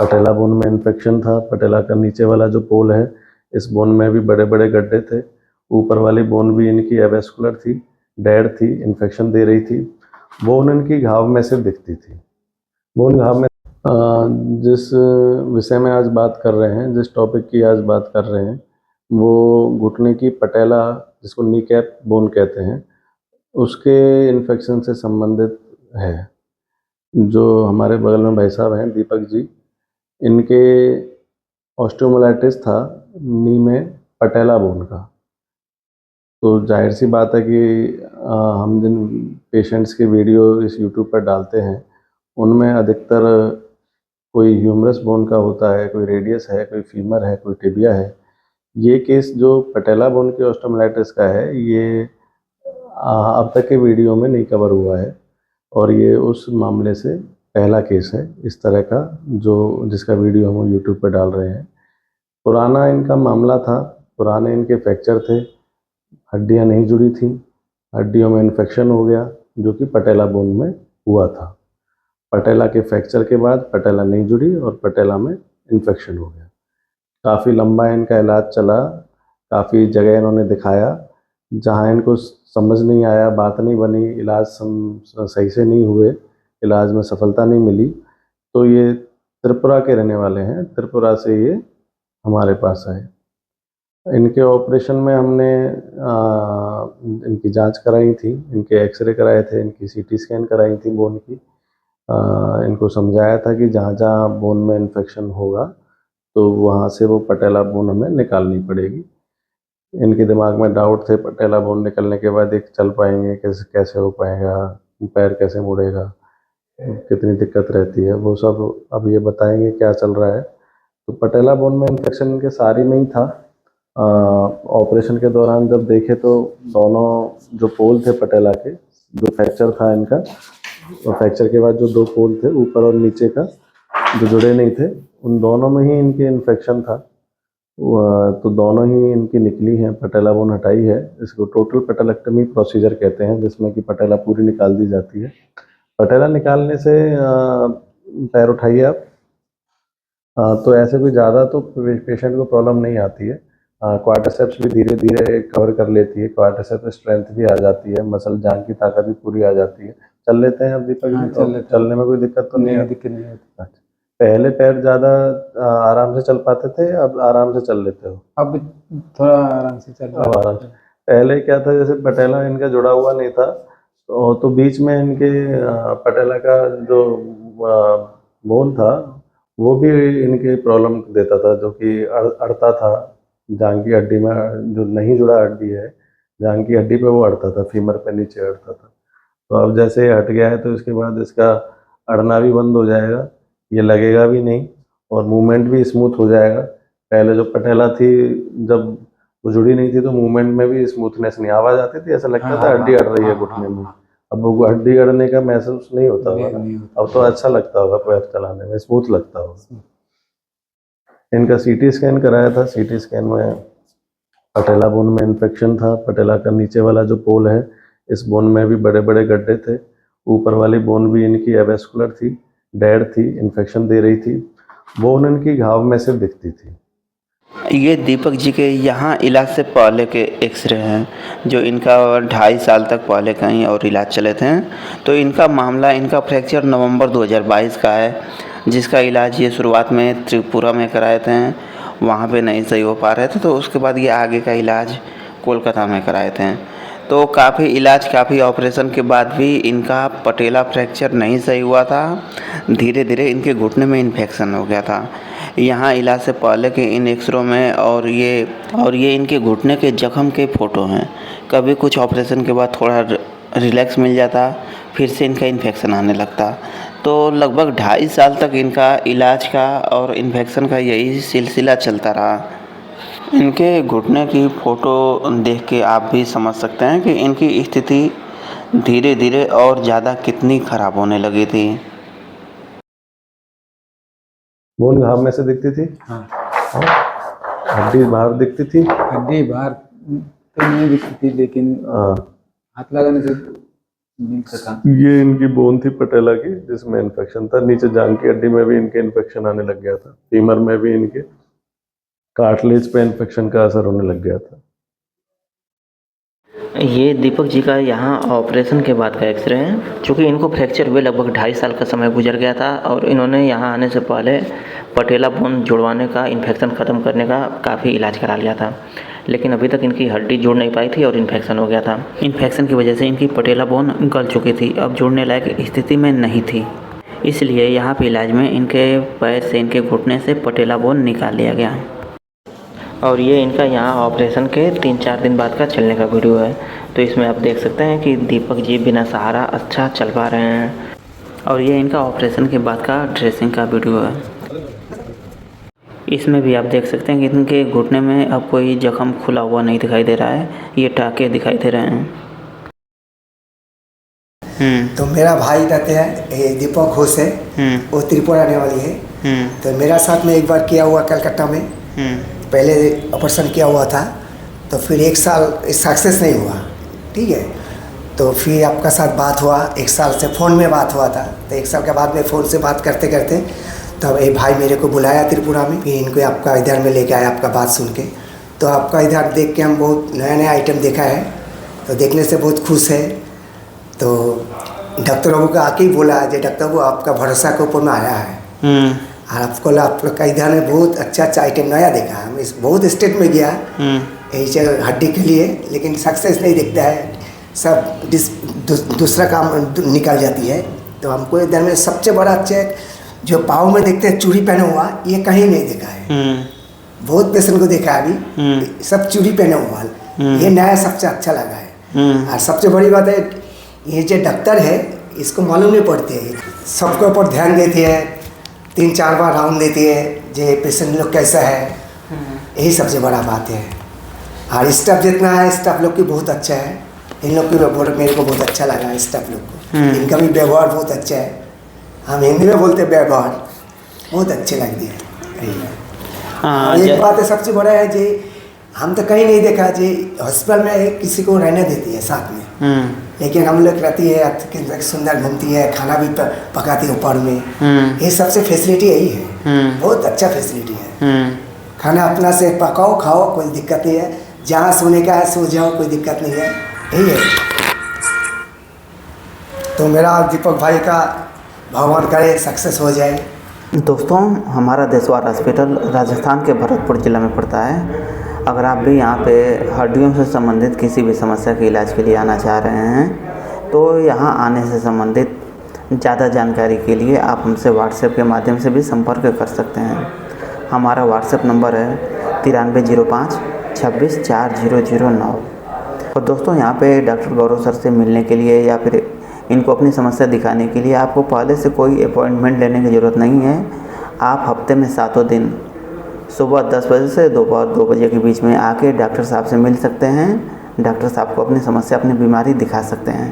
पटेला bone में infection था। पटेला का नीचे वाला जो पोल है, इस बोन में भी बड़े बड़े गड्ढे थे। ऊपर वाली बोन भी इनकी एवेस्कुलर थी, डेड थी, इन्फेक्शन दे रही थी। बोन इनकी घाव में से दिखती थी। बोन घाव में जिस विषय में आज बात कर रहे हैं, जिस टॉपिक की आज बात कर रहे हैं, वो घुटने की पटेला, जिसको नी कैप बोन कहते हैं, उसके इन्फेक्शन से संबंधित है। जो हमारे बगल में भाई साहब हैं, दीपक जी, इनके ऑस्टियोमाइलाइटिस था नी में पटेला बोन का। तो जाहिर सी बात है कि हम जिन पेशेंट्स के वीडियो इस यूट्यूब पर डालते हैं, उनमें अधिकतर कोई ह्यूमरस बोन का होता है, कोई रेडियस है, कोई फीमर है, कोई टिबिया है। ये केस जो पटेला बोन के ऑस्टियोमाइलाइटिस का है, ये अब तक के वीडियो में नहीं कवर हुआ है, और ये उस मामले से पहला केस है इस तरह का जो जिसका वीडियो हम यूट्यूब पर डाल रहे हैं। पुराना इनका मामला था, पुराने इनके फ्रैक्चर थे, हड्डियां नहीं जुड़ी थी, हड्डियों में इन्फेक्शन हो गया, जो कि पटेला बोन में हुआ था। पटेला के फ्रैक्चर के बाद पटेला नहीं जुड़ी और पटेला में इन्फेक्शन हो गया। काफ़ी लंबा इनका इलाज चला, काफ़ी जगह इन्होंने दिखाया। जहाँ इनको समझ नहीं आया, बात नहीं बनी, इलाज सही से नहीं हुए, इलाज में सफलता नहीं मिली, तो ये त्रिपुरा के रहने वाले हैं। त्रिपुरा से ये हमारे पास आए। इनके ऑपरेशन में हमने इनकी जांच कराई थी, इनके एक्सरे कराए थे, इनकी सीटी स्कैन कराई थी बोन की। इनको समझाया था कि जहाँ जहाँ बोन में इन्फेक्शन होगा तो वहाँ से वो पटेला बोन हमें निकालनी पड़ेगी। इनके दिमाग में डाउट थे, पटेला बोन निकलने के बाद एक चल पाएंगे, कैसे कैसे हो पाएगा, पैर कैसे मुड़ेगा, कितनी दिक्कत रहती है, वो सब अब ये बताएंगे क्या चल रहा है। तो पटेला बोन में इन्फेक्शन इनके सारी में ही था। ऑपरेशन के दौरान जब देखे तो दोनों जो पोल थे पटेला के, जो फ्रैक्चर था इनका, और फ्रैक्चर के बाद जो दो पोल थे ऊपर और नीचे का, जो जुड़े नहीं थे, उन दोनों में ही इनके इन्फेक्शन था। तो दोनों ही इनकी निकली हैं, पटेला बोन हटाई है। इसको टोटल पेटेलेक्टमी प्रोसीजर कहते हैं, जिसमें कि पटेला पूरी निकाल दी जाती है। पटेला निकालने से पैर उठाइए आप। तो ऐसे कोई ज़्यादा तो पेशेंट को प्रॉब्लम नहीं आती है। क्वाड्रिसेप्स भी धीरे धीरे कवर कर लेती है, क्वाड्रिसेप्स स्ट्रेंथ भी आ जाती है, मसल जान की ताकत भी पूरी आ जाती है। चल लेते हैं अब दीपक जी? तो चलने में कोई दिक्कत तो नहीं दिक्कत नहीं होती। अच्छा, पहले पैर ज़्यादा आराम से चल पाते थे, अब आराम से चल लेते हो? अब थोड़ा आराम से चल रहा अब आराम से। पहले क्या था, जैसे पटेला इनका जुड़ा हुआ नहीं था, तो बीच में इनके पटेला का जो बोन था, वो भी इनके प्रॉब्लम देता था, जो कि अड़ता था जांघ की हड्डी में। जो नहीं जुड़ा हड्डी है, जांघ की हड्डी पे वो अड़ता था, फीमर पे नीचे अड़ता था। तो अब जैसे ये हट गया है, तो इसके बाद इसका अड़ना भी बंद हो जाएगा, ये लगेगा भी नहीं, और मूवमेंट भी स्मूथ हो जाएगा। पहले जो पटेला थी, जब वो जुड़ी नहीं थी, तो मूवमेंट में भी स्मूथनेस नहीं, आवाज आती थी, ऐसा लगता था हड्डी अड़ रही है घुटने में। अब वो हड्डी अड़ने का महसूस नहीं होता होगा ना, अब तो अच्छा लगता होगा पैर चलाने में, स्मूथ लगता होगा। इनका सीटी स्कैन कराया था, सीटी स्कैन में पटेला बोन में इन्फेक्शन था। पटेला का नीचे वाला जो पोल है, इस बोन में भी बड़े बड़े गड्ढे थे। ऊपर वाली बोन भी इनकी एवेस्कुलर थी, डेड थी, इन्फेक्शन दे रही थी। बोन इनकी घाव में से दिखती थी। ये दीपक जी के यहाँ इलाज से पहले के एक्सरे हैं, जो इनका 2.5 साल तक पहले कहीं और इलाज चले थे। तो इनका मामला, इनका फ्रैक्चर नवंबर 2022 का है, जिसका इलाज ये शुरुआत में त्रिपुरा में कराए थे, वहाँ पे नहीं सही हो पा रहे थे, तो उसके बाद ये आगे का इलाज कोलकाता में कराए थे। तो काफ़ी ऑपरेशन के बाद भी इनका पटेला फ्रैक्चर नहीं सही हुआ था। धीरे धीरे इनके घुटने में इन्फेक्शन हो गया था। यहाँ इलाज से पहले के इन एक्सरों में और ये इनके घुटने के जख्म के फ़ोटो हैं। कभी कुछ ऑपरेशन के बाद थोड़ा रिलैक्स मिल जाता, फिर से इनका इन्फेक्शन आने लगता। तो लगभग 2.5 साल तक इनका इलाज का और इन्फेक्शन का यही सिलसिला चलता रहा। इनके घुटने की फ़ोटो देख के आप भी समझ सकते हैं कि इनकी स्थिति धीरे धीरे और ज़्यादा कितनी ख़राब होने लगी थी। बोन घाव में से दिखती थी, हाँ, हड्डी बाहर दिखती थी, हड्डी बाहर तो नहीं दिखती थी, लेकिन हाथ लगाने से मिल सका? ये इनकी बोन थी पटेला की जिसमें इन्फेक्शन था, नीचे जांघ की हड्डी में भी इनके इन्फेक्शन आने लग गया था, फीमर में भी इनके कार्टिलेज पे इन्फेक्शन का असर होने लग गया था। ये दीपक जी का यहाँ ऑपरेशन के बाद का एक्सरे है। चूँकि इनको फ्रैक्चर हुए लगभग 2.5 साल का समय गुजर गया था और इन्होंने यहाँ आने से पहले पटेला बोन जुड़वाने का, इन्फेक्शन ख़त्म करने का काफ़ी इलाज करा लिया था, लेकिन अभी तक इनकी हड्डी जुड़ नहीं पाई थी और इन्फेक्शन हो गया था। इन्फेक्शन की वजह से इनकी पटेला बोन गल चुकी थी, अब जुड़ने लायक स्थिति में नहीं थी, इसलिए यहाँ पे इलाज में इनके पैर से, इनके घुटने से पटेला बोन निकाल लिया गया। और ये इनका यहाँ ऑपरेशन के 3-4 दिन बाद का चलने का वीडियो है। तो इसमें आप देख सकते हैं कि दीपक जी बिना सहारा अच्छा चल पा रहे हैं। और ये इनका ऑपरेशन के बाद का ड्रेसिंग का वीडियो है। इसमें भी आप देख सकते हैं कि इनके घुटने में अब कोई जख्म खुला हुआ नहीं दिखाई दे रहा है, ये टाँके दिखाई दे रहे हैं। तो मेरा भाई रहते हैं ये दीपक घोष है, वो त्रिपुरा रहने वाली है। तो मेरा साथ में एक बार किया हुआ कलकत्ता में, पहले ऑपरेशन किया हुआ था, तो फिर 1 साल सक्सेस नहीं हुआ, ठीक है। तो फिर आपका साथ बात हुआ, 1 साल से फ़ोन में बात हुआ था। तो 1 साल के बाद में फ़ोन से बात करते करते तब ये भाई मेरे को बुलाया त्रिपुरा में, फिर इनको आपका इधर में लेके आया, आपका बात सुन के। तो आपका इधर देख के हम बहुत नया नया आइटम देखा है, तो देखने से बहुत खुश है। तो डॉक्टर बाबू का आके ही बोला जो डॉक्टर बाबू आपका भरोसा के ऊपर में आया है, और आपको आप लोग का इधर में बहुत अच्छा अच्छा आइटम नया देखा है। मैं बहुत स्टेट में गया यही हड्डी के लिए, लेकिन सक्सेस नहीं दिखता है, सब दूसरा काम निकल जाती है। तो हमको इधर में सबसे बड़ा अच्छा जो पाँव में देखते हैं चूड़ी पहना हुआ, ये कहीं नहीं देखा है। बहुत पेशेंट को देखा है अभी, सब चूड़ी पहने हुआ, ये नया सबसे अच्छा लगा है। और सबसे बड़ी बात है ये जो डॉक्टर है इसको मालूम नहीं पड़ती है, सबके ऊपर ध्यान देती है, 3-4 बार राउंड देती है जो पेशेंट लोग कैसा है, यही सबसे बड़ा बात है। और स्टाफ जितना है, स्टाफ लोग की बहुत अच्छा है, इन लोग की मेरे को बहुत अच्छा लगा है स्टाफ लोग को, इनका भी व्यवहार बहुत अच्छा है। हम हिंदी में बोलते व्यवहार बहुत अच्छे लगते हैं। एक बात है सबसे बड़ा है जी, हम तो कहीं नहीं देखा जी हॉस्पिटल में किसी को रहने देती है साथ में, लेकिन हम लोग रहती है सुंदर घूमती है, खाना भी पकाती है ऊपर में, ये सबसे फैसिलिटी यही है, बहुत अच्छा फैसिलिटी है। खाना अपना से पकाओ खाओ, कोई दिक्कत नहीं है, जहाँ सोने का है सो जाओ, कोई दिक्कत नहीं है, यही है। तो मेरा दीपक भाई का भगवान करे सक्सेस हो जाए। दोस्तों, हमारा देशवार हॉस्पिटल राजस्थान के भरतपुर ज़िला में पड़ता है। अगर आप भी यहाँ पे हड्डियों से संबंधित किसी भी समस्या के इलाज के लिए आना चाह रहे हैं, तो यहाँ आने से संबंधित ज़्यादा जानकारी के लिए आप हमसे व्हाट्सएप के माध्यम से भी संपर्क कर सकते हैं। हमारा व्हाट्सएप नंबर है 9305 26 4009। और दोस्तों, यहाँ पे डॉक्टर गौरव सर से मिलने के लिए या फिर इनको अपनी समस्या दिखाने के लिए आपको पहले से कोई अपॉइंटमेंट लेने की ज़रूरत नहीं है। आप हफ्ते में 7 दिन सुबह 10 बजे से दोपहर 2 बजे के बीच में आके डॉक्टर साहब से मिल सकते हैं। डॉक्टर साहब को अपनी समस्या, अपनी बीमारी दिखा सकते हैं।